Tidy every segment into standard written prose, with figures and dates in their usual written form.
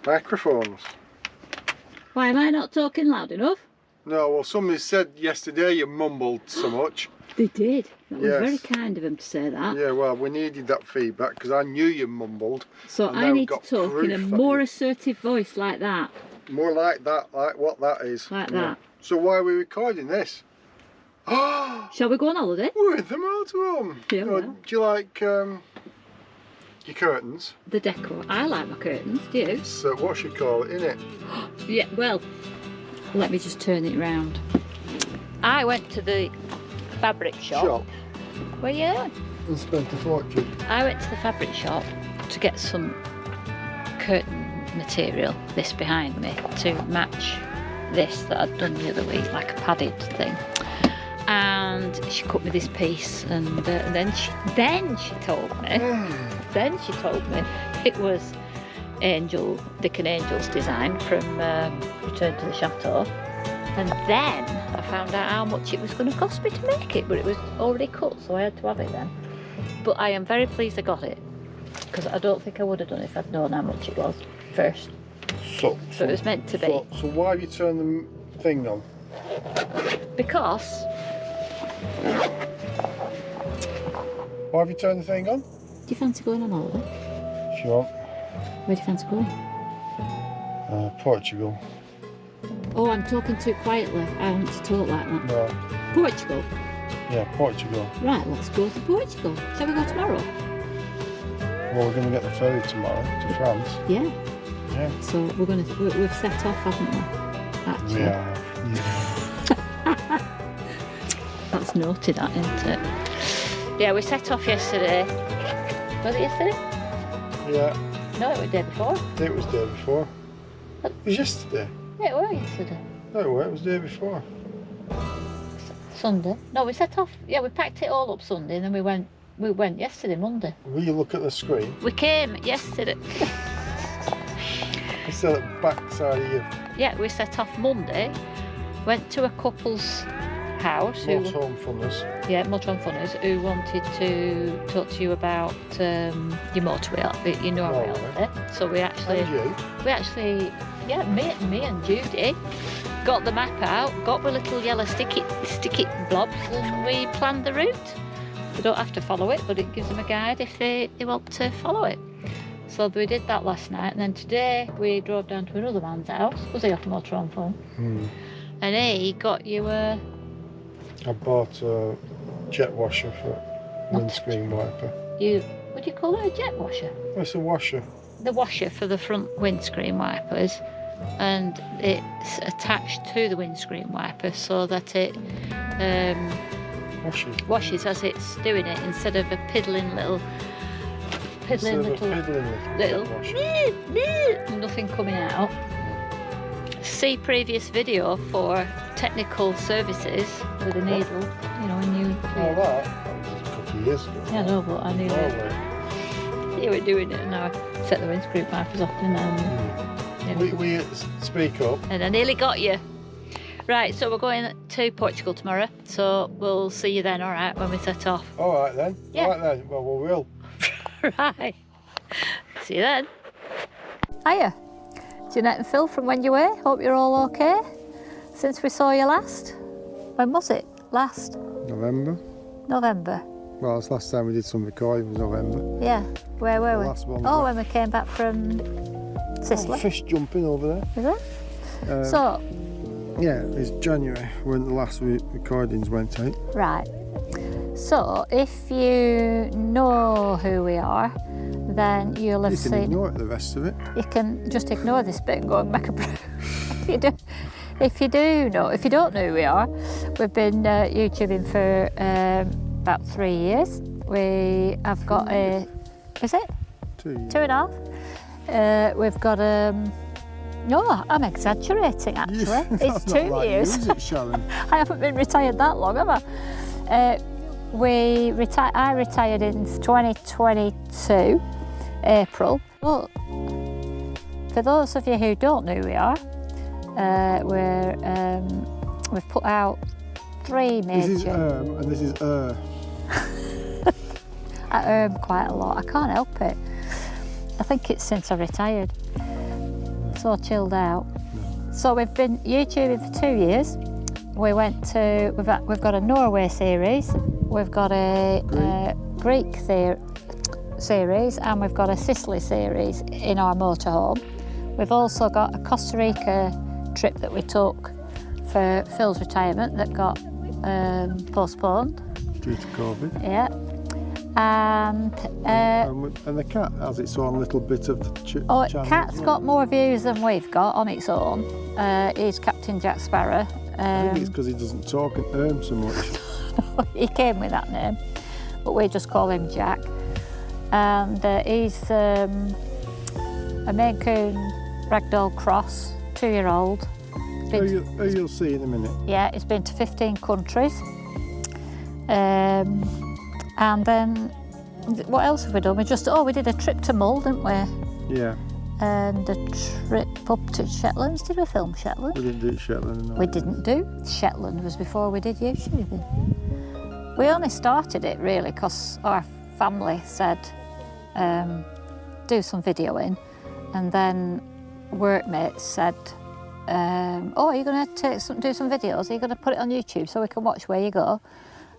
microphones. Why am I not talking loud enough? No, well, somebody said yesterday you mumbled so much. They did. That was Yes. very kind of them to say that. Yeah, well, we needed that feedback because I knew you mumbled. So and I now need to got talk in a proof that more you- assertive voice like that. More like that, like what that is. Like Yeah. that. So why are we recording this? Shall we go on holiday? We're in the motorhome. Yeah, Oh, well. do you like your curtains? The decor. I like my curtains, do you? It's what you call it, innit? Yeah, well, let me just turn it round. I went to the fabric shop. Where are you going? And spent a fortune. I went to the fabric shop to get some curtain material, this behind me, to match this that I'd done the other week, like a padded thing. And she cut me this piece, and then she told me, it was Dick and Angel's design from Return to the Chateau. And then I found out how much it was going to cost me to make it, but it was already cut, so I had to have it then. But I am very pleased I got it, because I don't think I would have done it if I'd known how much it was first. So it was meant to be. So why have you turned the thing on? Because... Why have you turned the thing on? Do you fancy going on holiday? If you want. Where do you fancy going? Portugal. Oh, I'm talking too quietly. I want to talk like that. No. Portugal? Yeah, Portugal. Right, let's go to Portugal. Shall we go tomorrow? Well, we're going to get the ferry tomorrow to France. Yeah. Yeah. So we've set off, haven't we? Actually. Yeah. That's naughty, that, isn't it? Yeah, we set off yesterday. Was it yesterday? Yeah. No, it was the day before. It was the day before. It was yesterday. Yeah, it was yesterday. No, it was the day before. Sunday. No, we set off. Yeah, we packed it all up Sunday, and then we went yesterday, Monday. Will you look at the screen? We came yesterday. It's the back side of you. Yeah, we set off Monday, went to a couple's house. Motorhome Funners. Yeah, Motorhome Funners, who wanted to talk to you about your motorway, your Norway holiday. So we actually, yeah, me and Judy got the map out, got the little yellow sticky blobs, and we planned the route. They don't have to follow it, but it gives them a guide if they want to follow it. So we did that last night, and then today we drove down to another man's house. Was he off Motorhome Fun? And he got you a... I bought a jet washer for windscreen wiper. Would you call it a jet washer? It's a washer. The washer for the front windscreen wipers, and it's attached to the windscreen wiper so that it washes as it's doing it, instead of a piddling little nothing coming out. See previous video for technical services with a needle, you know, when you... Oh, that was a couple of years ago. Yeah, I know, but I knew you were doing it, and now I set the windscreen wipers off, and We speak up. And I nearly got you. Right, so we're going to Portugal tomorrow, so we'll see you then, alright, when we set off. Alright then. Yeah. Alright then. Well, we will. Right. See you then. Hiya. Jeanette and Phil from When You Were. Hope you're all okay. Since we saw you last. When was it? Last? November. Well, it's last time we did some recording was November. Yeah. Where were we? Last one. Oh, when we came back from Sicily. Fish jumping over there. Is it? So... Yeah, it's January when the last recordings went out. Right. So, if you know who we are, then you'll have seen... You can ignore the rest of it. You can just ignore this bit and go and make a brew. If you don't know who we are, we've been YouTubing for about 3 years. We have got a... Is it? 2 years. 2.5. We've got No, I'm exaggerating actually. It's 2 years. Is it, Sharon? I haven't been retired that long, have I? I retired in 2022, April. But for those of you who don't know who we are, we've put out 3 major... This is and this is I quite a lot. I can't help it. I think it's since I retired. so chilled out. No. So we've been YouTubing for 2 years. We've got a Norway series, we've got a Greek series, and we've got a Sicily series in our motorhome. We've also got a Costa Rica trip that we took for Phil's retirement that got postponed. Due to COVID. Yeah. And the cat has its own little bit of the oh, channel. Cat's got more views than we've got on its own. He's Captain Jack Sparrow. I think it's because he doesn't talk and earn so much. He came with that name, but we just call him Jack. And he's a Maine Coon Ragdoll Cross, 2-year-old. Who you'll see in a minute. Yeah, he's been to 15 countries. And then, what else have we done? We did a trip to Mull, didn't we? Yeah. And a trip up to Shetlands. Did we film Shetland? We didn't do Shetland. No. We didn't do Shetland. It was before we did YouTubing. We only started it really because our family said do some videoing, and then workmates said, "Oh, are you going to do some videos? Are you going to put it on YouTube so we can watch where you go?"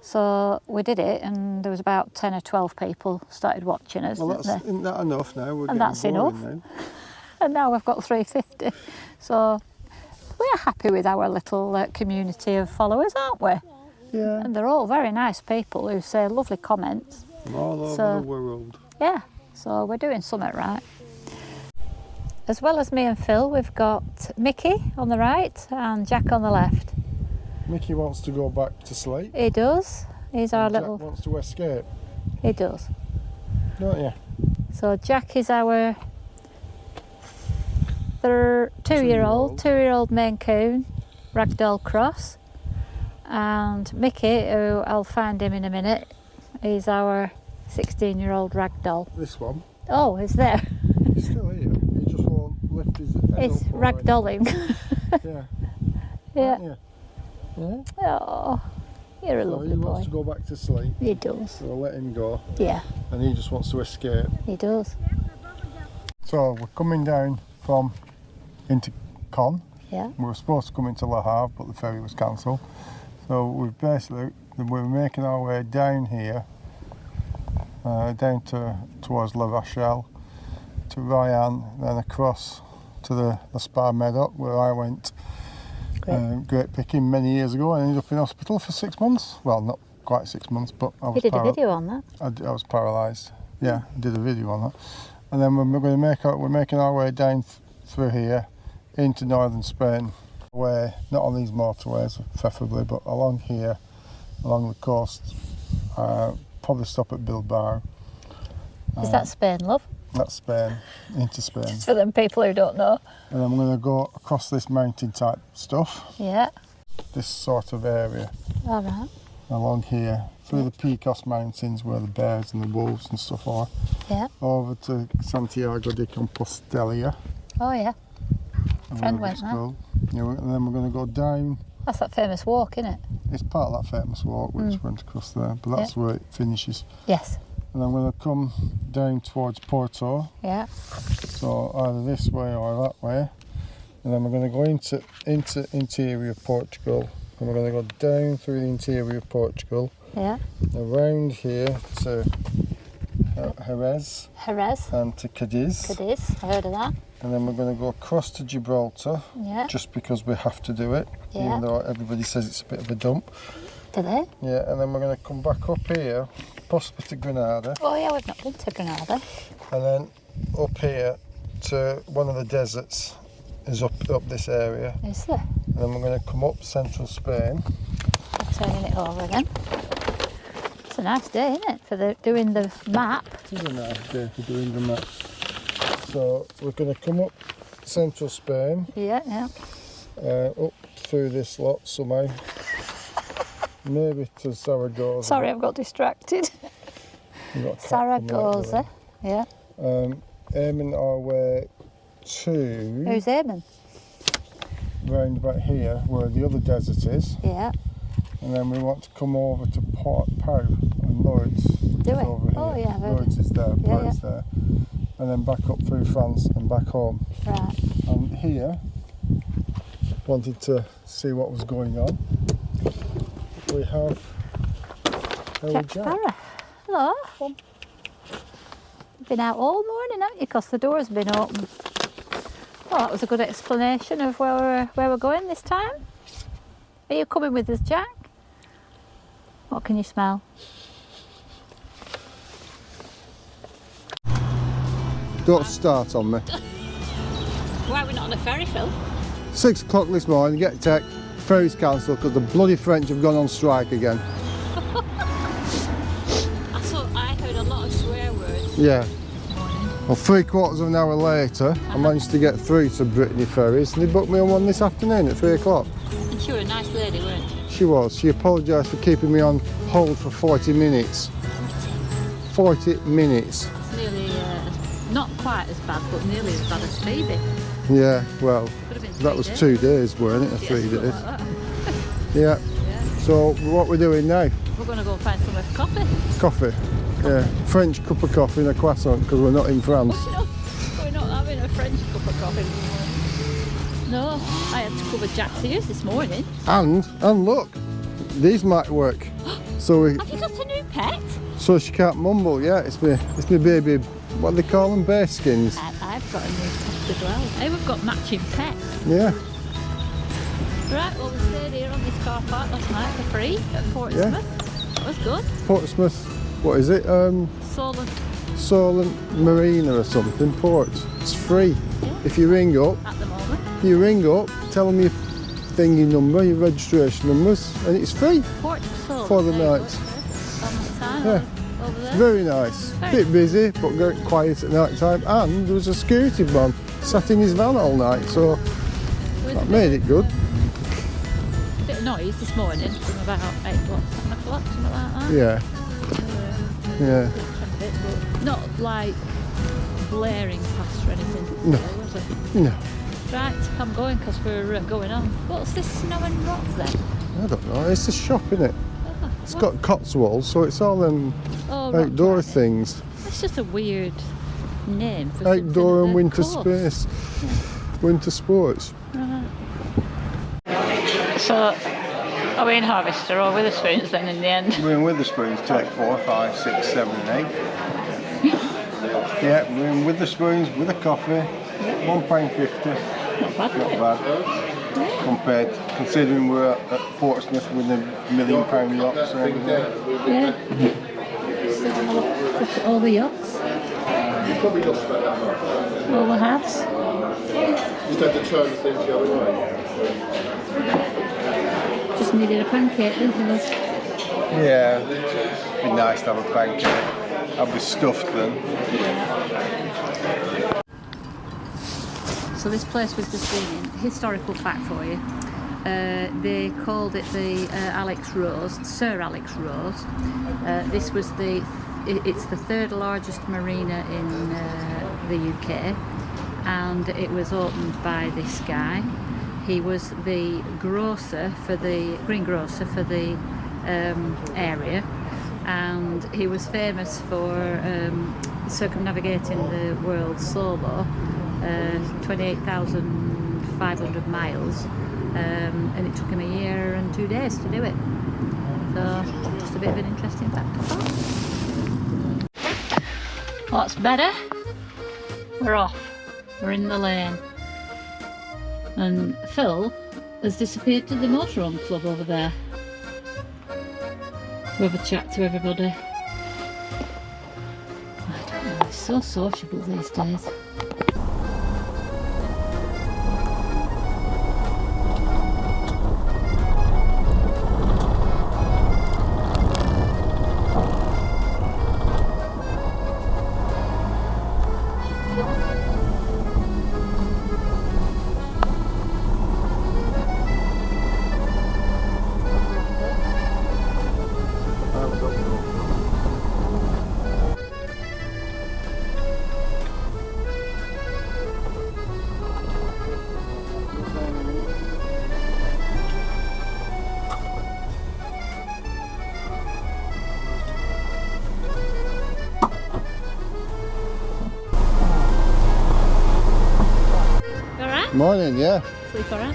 So we did it, and there was about 10 or 12 people started watching us. Well, isn't that enough now? And that's enough. Now. And now we've got 350. So we're happy with our little community of followers, aren't we? Yeah. And they're all very nice people who say lovely comments. From all over the world. Yeah, so we're doing something right. As well as me and Phil, we've got Mickey on the right and Jack on the left. Mickey wants to go back to sleep. He does. He's our Jack little... wants to escape. He does. Don't you? So Jack is our two-year-old Maine Coon Ragdoll Cross. And Mickey, who I'll find him in a minute, he's our 16-year-old Ragdoll. This one. Oh, he's there. He's still here. He just won't lift his head He's up. ragdolling. Yeah. Yeah. Aren't you? Yeah. Oh, you're a lovely he boy. wants to go back to sleep. He does. So we'll let him go. Yeah, And he just wants to escape. he does. So we're coming down into Caen. Yeah. We were supposed to come into Le Havre, but the ferry was cancelled. So we're making our way down here, down towards La Rochelle, to Ryan, then across to the Spa Meadow where I went great picking many years ago. I ended up in hospital for 6 months. Well, not quite 6 months, but I was. You did a video on that. I was paralysed. Yeah, I did a video on that. And then we're making our way down through here into northern Spain, where not on these motorways preferably, but along here, along the coast. Probably stop at Bilbao. Is that Spain, love? That's Spain, into Spain. Just for them people who don't know. And then we're going to go across this mountain type stuff, Yeah. this sort of area, All right. along here, through the Picos Mountains where the bears and the wolves and stuff are, Yeah. over to Santiago de Compostela. Oh yeah. and Friend wherever went it's there. called. Yeah, and then we're going to go down. That's that famous walk, isn't it? It's part of that famous walk which went across there, but that's where it finishes. Yes. And I'm going to come down towards Porto, Yeah. so either this way or that way. And then we're going to go into interior Portugal, and we're going to go down through the interior of Portugal, Yeah. around here to Jerez Jerez. and to Cadiz. Cadiz. I heard of that. And then we're going to go across to Gibraltar, Yeah. just because we have to do it, Yeah. even though everybody says it's a bit of a dump. Do they? Yeah, and then we're going to come back up here, possibly to Granada, Oh yeah, we've not been to Granada. and then up here to one of the deserts is up this area. Is there? And then we're going to come up central Spain. I'm turning it over again. It's a nice day, isn't it, for doing the map? It is a nice day for doing the map. So we're going to come up central Spain, Yeah, yeah. up through this lot somehow, maybe to Zaragoza. Sorry, I've got distracted. We've got a cat coming out Zaragoza. Yeah. there. Aiming our way to Who's aiming? round about here where the other desert is, Yeah. and then we want to come over to Pau and Lourdes. Do is we? over Oh, here. yeah, I've heard Lourdes is there, Yeah, Pau's there. and then back up through France and back home. Right. And here, wanted to see what was going on. We have Jack Sparrow. Hello. You've been out all morning, haven't you? Because the door's been open. Well, that was a good explanation of where we're going this time. Are you coming with us, Jack? What can you smell? Don't start on me. Why are we not on a ferry, Phil? 6 o'clock this morning, get a text, ferry's cancelled because the bloody French have gone on strike again. I heard a lot of swear words. Yeah. This morning. Well, 3/4 of an hour later, I managed to get through to Brittany Ferries and they booked me on one this afternoon at 3 o'clock. And she was a nice lady, weren't she? She was. She apologised for keeping me on hold for 40 minutes. 40 minutes. It's nearly, not quite as bad, but nearly as bad as Phoebe. Yeah, well, Could have been that 3 was days. 2 days, weren't it? Or 3 something days. like that. Yeah. Yeah. So, what we're doing now? We're going to go and find somewhere for coffee. Coffee. Yeah, French cup of coffee and a croissant because we're not in France. We're not having a French cup of coffee this morning. No, I had to cover Jack's ears this morning. And look, these might work. So Have you got a new pet? so she can't mumble. Yeah, it's my baby. What do they call them? Bear skins. I've got a new pet as well. Hey, we've got matching pets. Yeah. Right, well, we stayed here on this car park last night for free at Portsmouth. That was good. Portsmouth. What is it? Solent Marina or something. Port. It's free. Yeah. If you ring up, At the moment. you ring up, tell them your thingy number, your registration numbers, and it's free. Port Solent. For the there you go, night. it's there. On the sign Yeah. over there. Very nice. Very Bit busy, but very quiet at night time. And there was a security man sat in his van all night, so There was that made it good. a bit of noise this morning from about 8 o'clock, 7 o'clock, something like that. Yeah. Yeah. But not like blaring past or anything. No. Today, was it? No, Right, I'm going because we're going on. What's this snow and rock then? I don't know. It's a shop, isn't it? Oh, It's what? got Cotswolds, so it's all them Oh, rock outdoor climbing. things. It's just a weird name for Outdoor something and at winter course. space. Winter sports. Right. So, are we in Harvester or Witherspoons then in the end? We're in Witherspoons, take 4, 5, 6, 7 and 8. Yeah, we're in Witherspoons with a coffee, £1.50. Not bad, Not is it? bad. Compared, considering we're at Portsmouth with the £1 million yachts and everything. Yeah. Look at all the yachts. All the hats. Just had to turn things the other way. Just needed a pancake, didn't we? Yeah, it'd be nice to have a pancake. I'll be stuffed then. So this place we've just been in, historical fact for you, they called it the Alex Rose, Sir Alex Rose. This was it's the 3rd largest marina in the UK, and it was opened by this guy. He was the grocer for the greengrocer for the area, and he was famous for circumnavigating the world solo, 28,500 miles, and it took him a year and 2 days to do it. So just a bit of an interesting fact, I thought. What's better? We're off. We're in the lane. And Phil has disappeared to the motorhome club over there to have a chat to everybody. I don't know, he's so sociable these days. Morning, yeah. Sleep alright?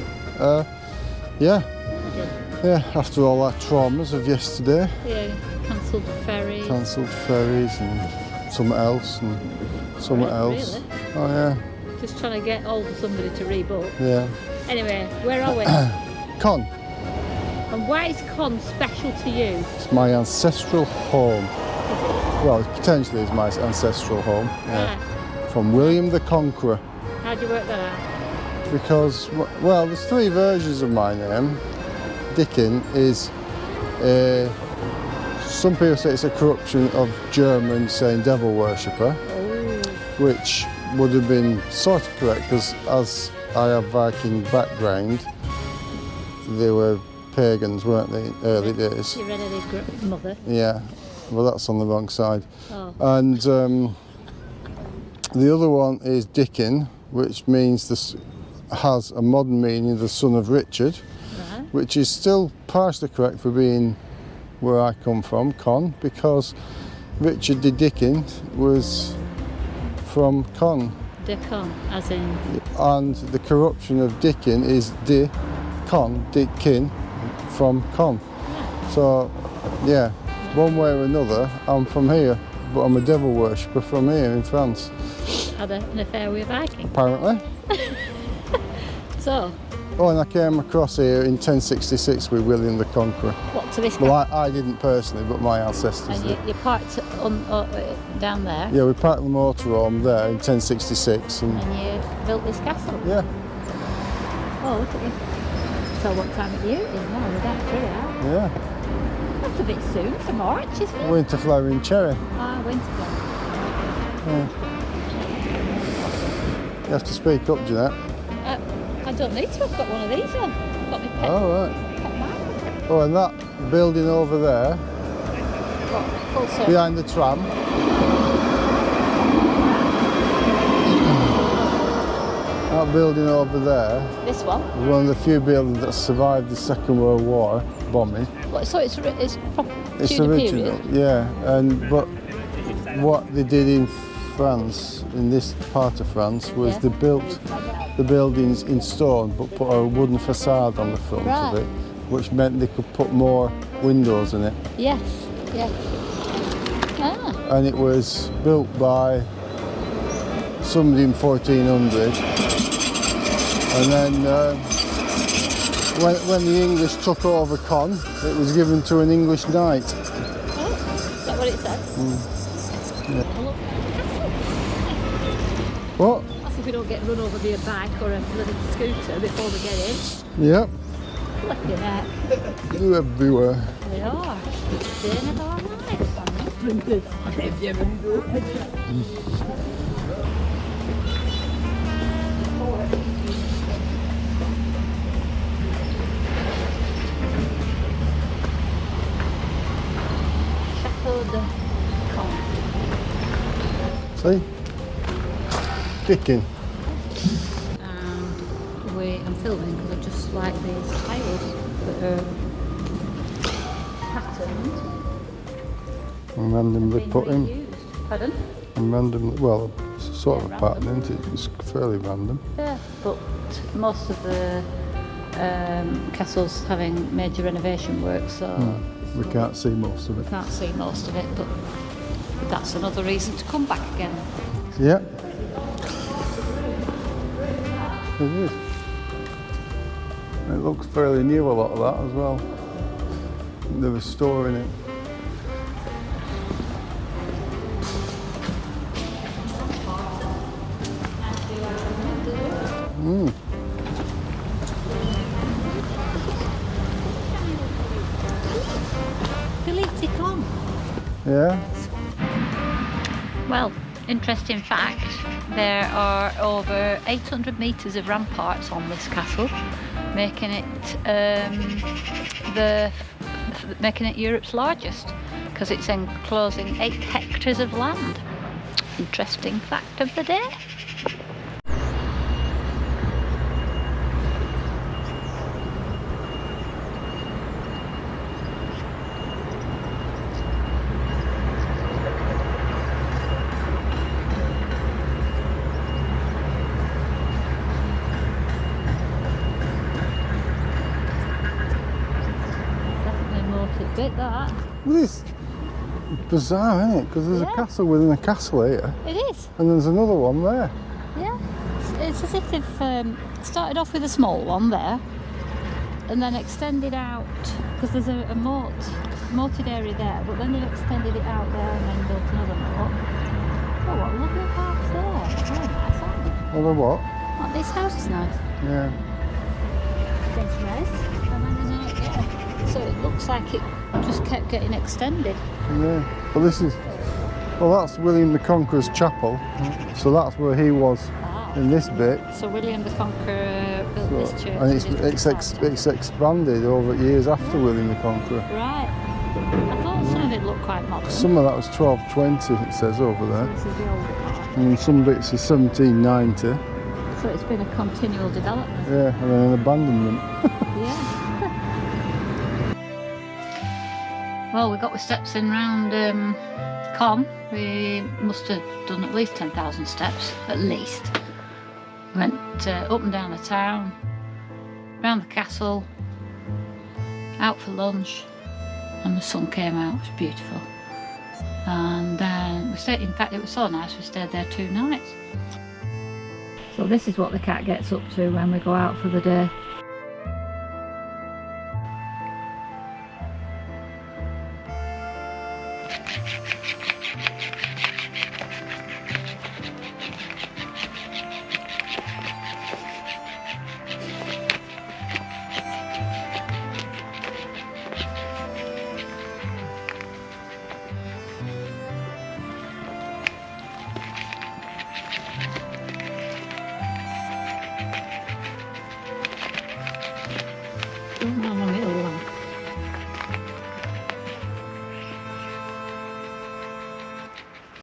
Yeah. I did. Yeah, after all our traumas of yesterday. Yeah, cancelled ferries. Cancelled ferries and something else and something else. Really? Oh yeah. Just trying to get hold of somebody to rebook. Yeah. Anyway, where are we? Caen. And why is Caen special to you? It's my ancestral home. Well, it potentially is my ancestral home. Yeah. Right. From William the Conqueror. How do you work that out? Because, well, there's three versions of my name. Dickon is, some people say it's a corruption of German saying devil worshipper, which would have been sort of correct because as I have Viking background, they were pagans, weren't they, in early days? Your mother. Yeah, well that's on the wrong side. Oh. And the other one is Dickon, which means this has a modern meaning, the son of Richard, Right. which is still partially correct for being where I come from, Caen, because Richard de Dickon was from Caen. De Caen, as in. And the corruption of Dickon is de Caen, Dickon, from Caen. Yeah. So, yeah, one way or another, I'm from here, but I'm a devil worshipper from here in France. Had an affair with a Viking. Apparently. So, Oh, and I came across here in 1066 with William the Conqueror. what, to this Well, guy? I didn't personally, but my ancestors And did. you parked down there, Yeah, we parked the motorhome there in 1066 and and you built this castle. yeah, Oh, look at you. So what time of year it is now? We're down through that. yeah. That's a bit soon. Some oranges, isn't it? Winter flowering cherry. Ah, winter flower. Yeah. You have to speak up, Jeanette. I don't need to. I've got one of these on. I've got my pet. Oh, right. Pet mine. Oh, and that building over there, What, full circle. behind the tram, that building over there This one. was one of the few buildings that survived the Second World War bombing. What, so it's proper It's Tudor original, period. yeah. But what they did in France, in this part of France, was Yeah. they built the buildings in stone but put a wooden facade on the front of Right. it, which meant they could put more windows in it. Yes. Yeah. Ah. And it was built by somebody in 1400. And then when the English took over Caen, it was given to an English knight. Oh, is that what it says? Yeah. Oh, look, castle. What? That's if we don't get run over by a bike or a bloody scooter before we get in. Yep, Look at that. they're everywhere. They are. They're never alive. Chateau de Caen. See? Dickon. I'm filming because I just like these tiles that are patterned. And randomly being put in. reused. Pardon? And randomly, well, it's sort of Yeah, a pattern, isn't it? It's fairly random. Yeah, but most of the castles having major renovation work, so We can't see most of we it. can't see most of it, but that's another reason to come back again. Yeah. It is. It looks fairly new, a lot of that as well. They're restoring it. Philippe Caen. Yeah. Well, interesting fact, there are over 800 metres of ramparts on this castle, making it Europe's largest, because it's enclosing 8 hectares of land. Interesting fact of the day. it, that. Well, it's bizarre, isn't it? Because there's a castle within a castle here. It is. And there's another one there. Yeah. It's as if they've started off with a small one there and then extended out, because there's a moated area there, but then they've extended it out there and then built another moat. Oh, what a lovely house there. Very nice, aren't they? Well, what? Oh, this house is nice. Yeah. It's nice. And then so it looks like it just kept getting extended. Yeah. Well, that's William the Conqueror's chapel. So that's where he was in this bit. So William the Conqueror built this church. And it's expanded over years after William the Conqueror. Right. I thought some of it looked quite modern. Some of that was 1220, it says over there. This is the older part. And some bits are 1790. So it's been a continual development. Yeah, and then an abandonment. Yeah. Well, we got the steps in round Caen. We must have done at least 10,000 steps, at least. Went up and down the town, round the castle, out for lunch, and the sun came out. It was beautiful. And then we stayed, in fact it was so nice, we stayed there 2 nights. So this is what the cat gets up to when we go out for the day.